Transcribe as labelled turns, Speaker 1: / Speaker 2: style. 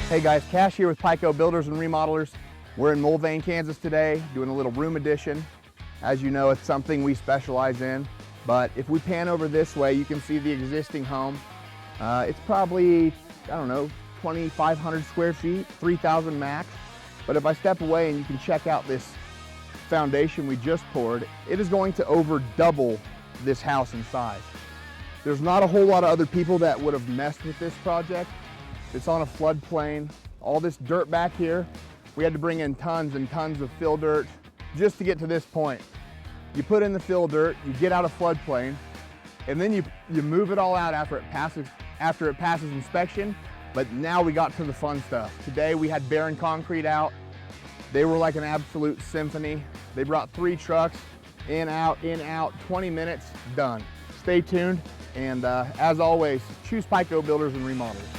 Speaker 1: Hey guys, Cash here with PICO Builders and Remodelers. We're in Mulvane, Kansas today, doing a little room addition. As you know, it's something we specialize in. But if we pan over this way, you can see the existing home. It's probably, I don't know, 2,500 square feet, 3,000 max. But if I step away and you can check out this foundation we just poured, it is going to over double this house in size. There's not a whole lot of other people that would have messed with this project. It's on a floodplain. All this dirt back here, we had to bring in tons and tons of fill dirt just to get to this point. You put in the fill dirt, you get out of floodplain, and then you move it all out after it passes inspection. But now we got to the fun stuff. Today we had barren concrete out. They were like an absolute symphony. They brought 3 trucks, in, out, 20 minutes, done. Stay tuned, and as always, choose PICO Builders and Remodelers.